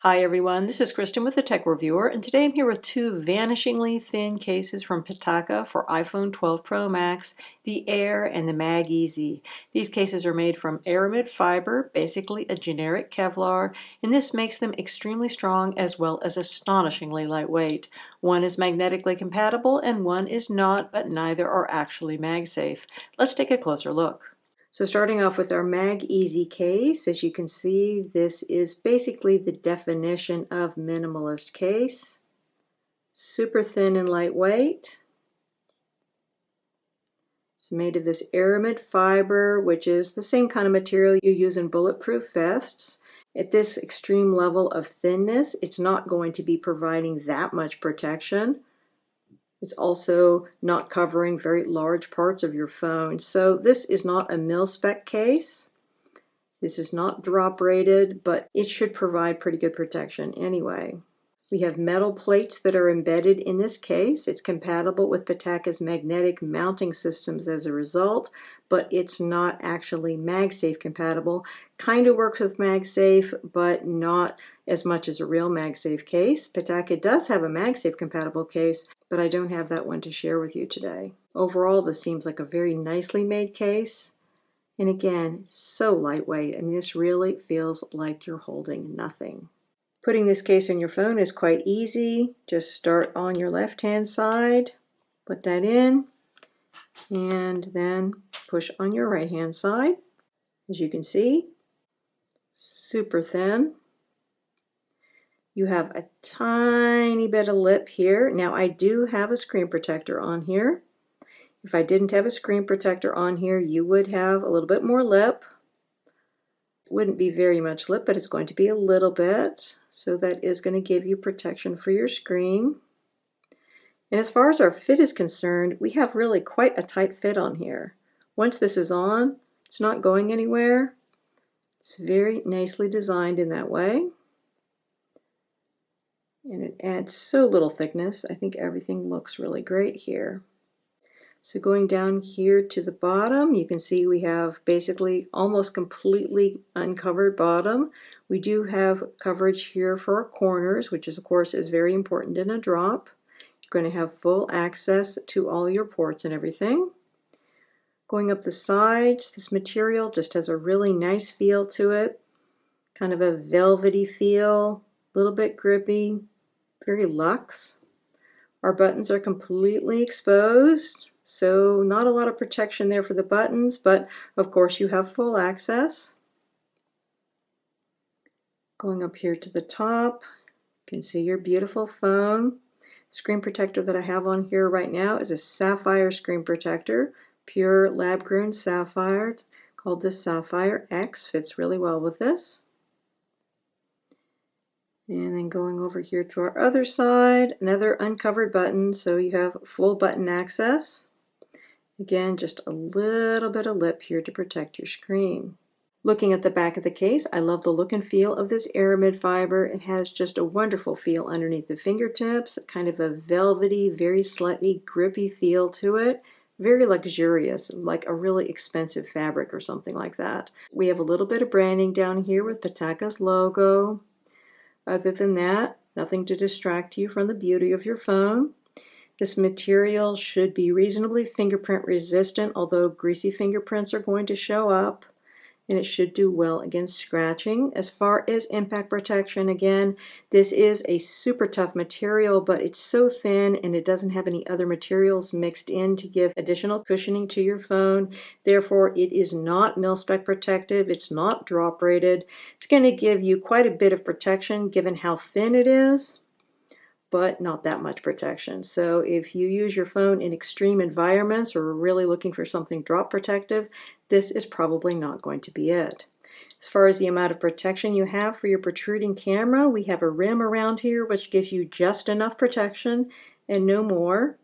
Hi everyone, this is Kristen with the Tech Reviewer, and today I'm here with two vanishingly thin cases from PITAKA for iPhone 12 Pro Max, the Air and the MagEZ. These cases are made from Aramid Fiber, basically a generic Kevlar, and this makes them extremely strong as well as astonishingly lightweight. One is magnetically compatible and one is not, but neither are actually MagSafe. Let's take a closer look. So starting off with our MagEZ case, as you can see, this is basically the definition of minimalist case. Super thin and lightweight. It's made of this Aramid fiber, which is the same kind of material you use in bulletproof vests. At this extreme level of thinness, it's not going to be providing that much protection. It's also not covering very large parts of your phone. So this is not a mil-spec case. This is not drop rated, but it should provide pretty good protection anyway. We have metal plates that are embedded in this case. It's compatible with PITAKA's magnetic mounting systems as a result, but it's not actually MagSafe compatible. Kind of works with MagSafe, but not as much as a real MagSafe case. PITAKA does have a MagSafe compatible case, but I don't have that one to share with you today. Overall, this seems like a very nicely made case. And again, so lightweight. I mean, this really feels like you're holding nothing. Putting this case on your phone is quite easy. Just start on your left-hand side, put that in, and then push on your right-hand side. As you can see, super thin. You have a tiny bit of lip here. Now I do have a screen protector on here. If I didn't have a screen protector on here, you would have a little bit more lip. It wouldn't be very much lip, but it's going to be a little bit. So that is going to give you protection for your screen. And as far as our fit is concerned, we have really quite a tight fit on here. Once this is on, it's not going anywhere. It's very nicely designed in that way. And it adds so little thickness. I think everything looks really great here. So going down here to the bottom, you can see we have basically almost completely uncovered bottom. We do have coverage here for our corners, which is, of course, is very important in a drop. You're going to have full access to all your ports and everything. Going up the sides, this material just has a really nice feel to it. Kind of a velvety feel, a little bit grippy, very luxe. Our buttons are completely exposed, so not a lot of protection there for the buttons, but of course you have full access. Going up here to the top, you can see your beautiful phone. Screen protector that I have on here right now is a sapphire screen protector, pure lab-grown sapphire, called the Sapphire X. Fits really well with this. And then going over here to our other side, another uncovered button, so you have full button access. Again, just a little bit of lip here to protect your screen. Looking at the back of the case, I love the look and feel of this Aramid fiber. It has just a wonderful feel underneath the fingertips, kind of a velvety, very slightly grippy feel to it. Very luxurious, like a really expensive fabric or something like that. We have a little bit of branding down here with PITAKA's logo. Other than that, nothing to distract you from the beauty of your phone. This material should be reasonably fingerprint resistant, although greasy fingerprints are going to show up, and it should do well against scratching. As far as impact protection, again, this is a super tough material, but it's so thin and it doesn't have any other materials mixed in to give additional cushioning to your phone. Therefore, it is not mil-spec protective. It's not drop rated. It's going to give you quite a bit of protection given how thin it is, but not that much protection. So if you use your phone in extreme environments or are really looking for something drop protective, this is probably not going to be it. As far as the amount of protection you have for your protruding camera, we have a rim around here which gives you just enough protection and no more.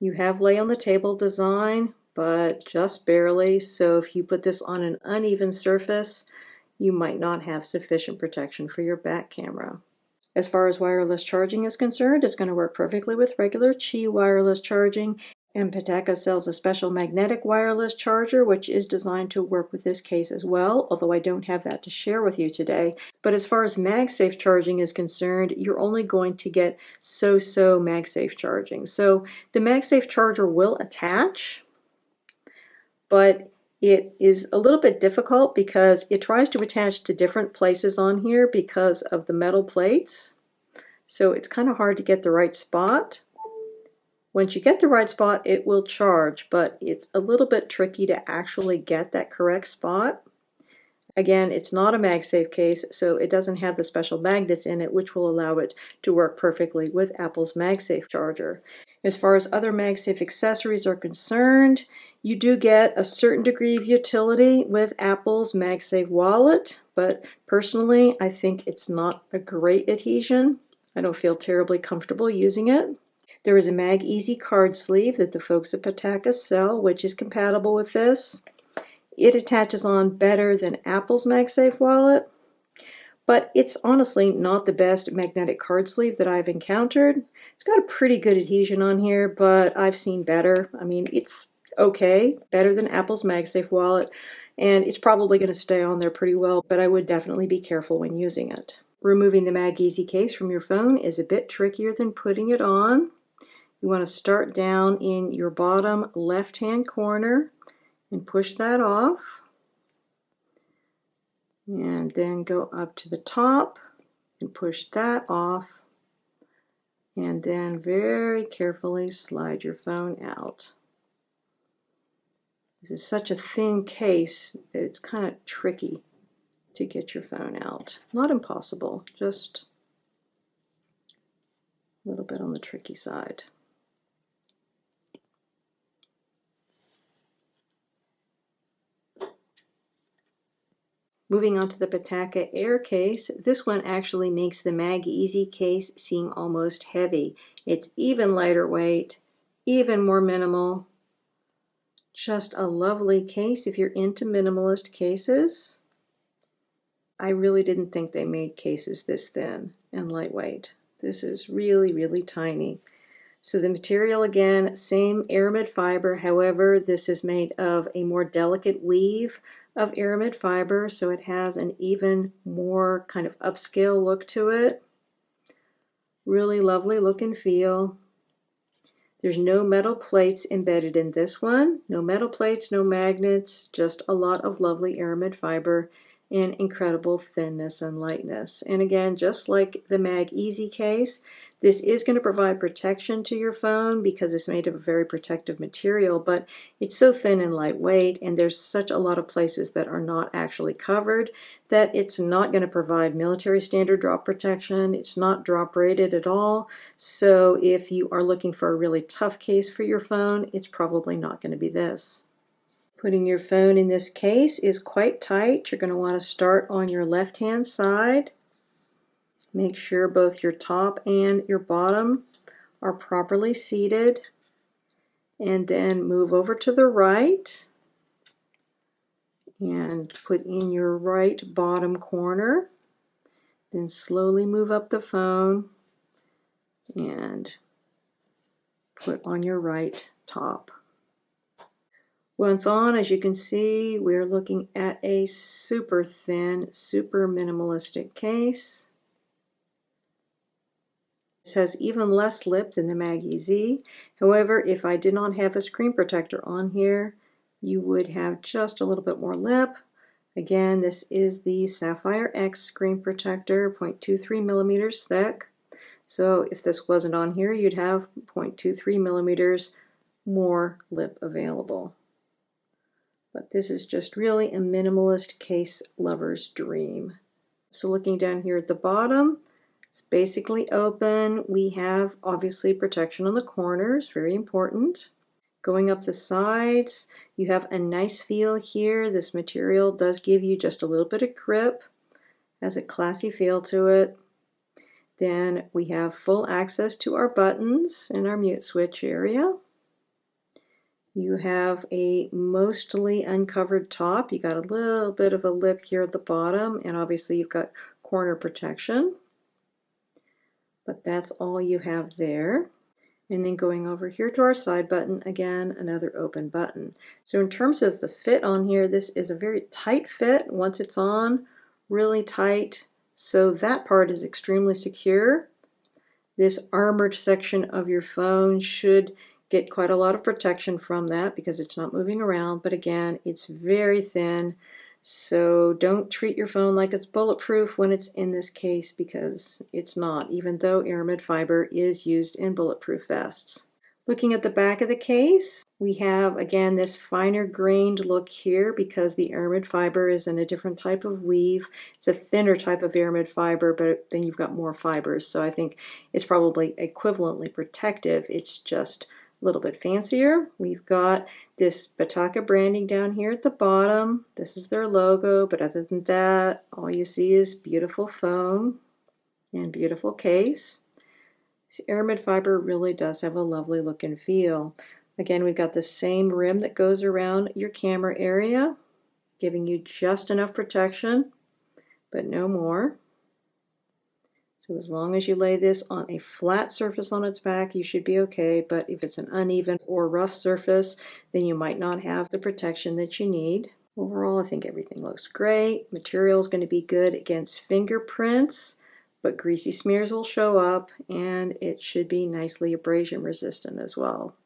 You have lay on the table design, but just barely, so if you put this on an uneven surface, you might not have sufficient protection for your back camera. As far as wireless charging is concerned, it's going to work perfectly with regular Qi wireless charging. And PITAKA sells a special magnetic wireless charger, which is designed to work with this case as well, although I don't have that to share with you today. But as far as MagSafe charging is concerned, you're only going to get so-so MagSafe charging. So the MagSafe charger will attach, but it is a little bit difficult because it tries to attach to different places on here because of the metal plates. So it's kind of hard to get the right spot. Once you get the right spot, it will charge, but it's a little bit tricky to actually get that correct spot. Again, it's not a MagSafe case, so it doesn't have the special magnets in it, which will allow it to work perfectly with Apple's MagSafe charger. As far as other MagSafe accessories are concerned, you do get a certain degree of utility with Apple's MagSafe wallet, but personally, I think it's not a great adhesion. I don't feel terribly comfortable using it. There is a MagEZ card sleeve that the folks at PITAKA sell, which is compatible with this. It attaches on better than Apple's MagSafe wallet, but it's honestly not the best magnetic card sleeve that I've encountered. It's got a pretty good adhesion on here, but I've seen better. I mean, it's okay, better than Apple's MagSafe wallet, and it's probably going to stay on there pretty well, but I would definitely be careful when using it. Removing the MagEZ case from your phone is a bit trickier than putting it on. You want to start down in your bottom left-hand corner and push that off. And then go up to the top and push that off. And then very carefully slide your phone out. This is such a thin case that it's kind of tricky to get your phone out. Not impossible, just a little bit on the tricky side. Moving on to the PITAKA Air case, this one actually makes the MagEZ case seem almost heavy. It's even lighter weight, even more minimal. Just a lovely case if you're into minimalist cases. I really didn't think they made cases this thin and lightweight. This is really, really tiny. So the material, again, same Aramid fiber. However, this is made of a more delicate weave of Aramid fiber, so it has an even more kind of upscale look to it. Really lovely look and feel. There's no metal plates embedded in this one. No metal plates, no magnets, just a lot of lovely Aramid fiber and incredible thinness and lightness. And again, just like the MagEZ case, this is going to provide protection to your phone because it's made of a very protective material, but it's so thin and lightweight, and there's such a lot of places that are not actually covered that it's not going to provide military standard drop protection. It's not drop rated at all. So if you are looking for a really tough case for your phone, it's probably not going to be this. Putting your phone in this case is quite tight. You're going to want to start on your left-hand side. Make sure both your top and your bottom are properly seated, and then move over to the right and put in your right bottom corner. Then slowly move up the phone and put on your right top. Once on, as you can see, we're looking at a super thin, super minimalistic case. This has even less lip than the MagEZ. However, if I did not have a screen protector on here, you would have just a little bit more lip. Again, this is the Sapphire X screen protector, 0.23 millimeters thick. So if this wasn't on here, you'd have 0.23 millimeters more lip available. But this is just really a minimalist case lover's dream. So looking down here at the bottom, it's basically open. We have obviously protection on the corners, very important. Going up the sides, you have a nice feel here. This material does give you just a little bit of grip, has a classy feel to it. Then we have full access to our buttons and our mute switch area. You have a mostly uncovered top. You got a little bit of a lip here at the bottom, and obviously you've got corner protection. But that's all you have there. And then going over here to our side button, again, another open button. So in terms of the fit on here, this is a very tight fit. Once it's on, really tight. So that part is extremely secure. This armored section of your phone should get quite a lot of protection from that because it's not moving around. But again, it's very thin. So don't treat your phone like it's bulletproof when it's in this case, because it's not, even though Aramid Fiber is used in bulletproof vests. Looking at the back of the case, we have again this finer grained look here because the Aramid Fiber is in a different type of weave. It's a thinner type of Aramid Fiber, but then you've got more fibers. So I think it's probably equivalently protective. It's just a little bit fancier. We've got this PITAKA branding down here at the bottom. This is their logo, but other than that, all you see is beautiful phone and beautiful case. So Aramid Fiber really does have a lovely look and feel. Again, we've got the same rim that goes around your camera area, giving you just enough protection, but no more. So as long as you lay this on a flat surface on its back, you should be okay. But if it's an uneven or rough surface, then you might not have the protection that you need. Overall, I think everything looks great. Material is going to be good against fingerprints, but greasy smears will show up, and it should be nicely abrasion resistant as well.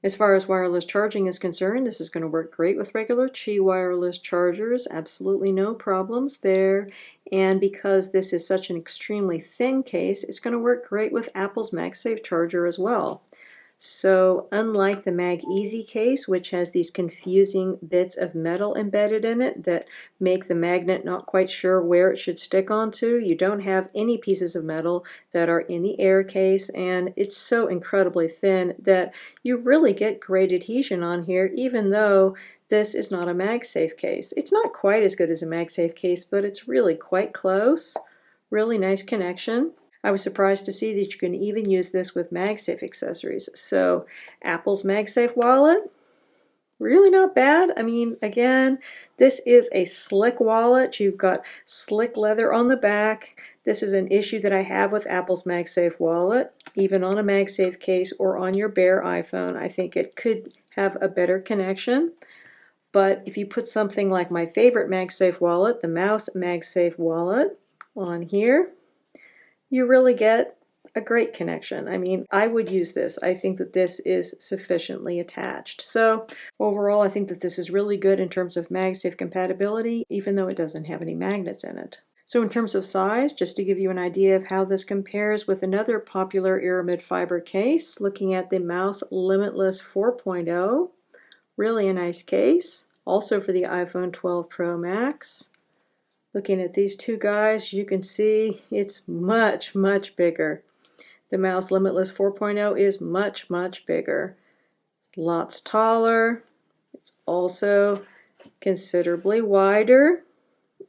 As far as wireless charging is concerned, this is going to work great with regular Qi wireless chargers. Absolutely no problems there. And because this is such an extremely thin case, it's going to work great with Apple's MagSafe charger as well. So unlike the MagEZ case, which has these confusing bits of metal embedded in it that make the magnet not quite sure where it should stick onto, you don't have any pieces of metal that are in the Air case, and it's so incredibly thin that you really get great adhesion on here, even though this is not a MagSafe case. It's not quite as good as a MagSafe case, but it's really quite close. Really nice connection. I was surprised to see that you can even use this with MagSafe accessories. So Apple's MagSafe wallet, really not bad. I mean, again, this is a slick wallet. You've got slick leather on the back. This is an issue that I have with Apple's MagSafe wallet. Even on a MagSafe case or on your bare iPhone, I think it could have a better connection. But if you put something like my favorite MagSafe wallet, the Mous MagSafe wallet, on here, you really get a great connection. I mean, I would use this. I think that this is sufficiently attached. So overall, I think that this is really good in terms of MagSafe compatibility, even though it doesn't have any magnets in it. So in terms of size, just to give you an idea of how this compares with another popular Aramid Fiber case, looking at the Mous Limitless 4.0, really a nice case. Also for the iPhone 12 Pro Max. Looking at these two guys, you can see it's much, much bigger. The Mous Limitless 4.0 is much, much bigger. It's lots taller. It's also considerably wider,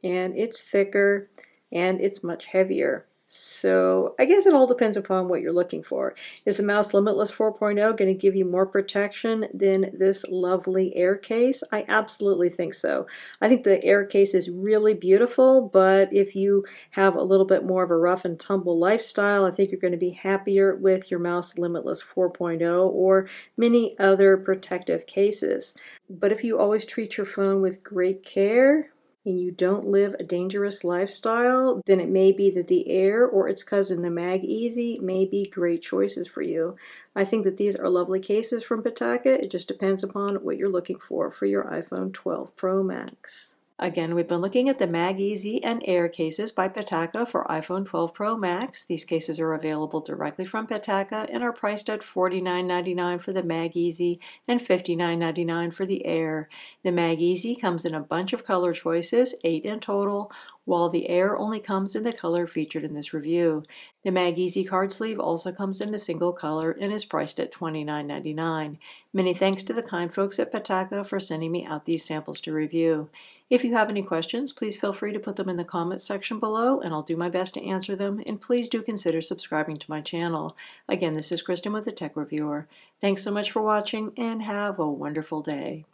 and it's thicker, and it's much heavier. So I guess it all depends upon what you're looking for. Is the Mous Limitless 4.0 going to give you more protection than this lovely Air case? I absolutely think so. I think the Air case is really beautiful, but if you have a little bit more of a rough and tumble lifestyle, I think you're going to be happier with your Mous Limitless 4.0 or many other protective cases. But if you always treat your phone with great care, and you don't live a dangerous lifestyle, then it may be that the Air or its cousin, the MagEZ, may be great choices for you. I think that these are lovely cases from PITAKA. It just depends upon what you're looking for your iPhone 12 Pro Max. Again, we've been looking at the MagEZ and Air cases by PITAKA for iPhone 12 Pro Max. These cases are available directly from PITAKA and are priced at $49.99 for the MagEZ and $59.99 for the Air. The MagEZ comes in a bunch of color choices, 8 in total, while the Air only comes in the color featured in this review. The MagEZ card sleeve also comes in a single color and is priced at $29.99. Many thanks to the kind folks at PITAKA for sending me out these samples to review. If you have any questions, please feel free to put them in the comments section below, and I'll do my best to answer them, and please do consider subscribing to my channel. Again, this is Kristen with the Tech Reviewer. Thanks so much for watching, and have a wonderful day.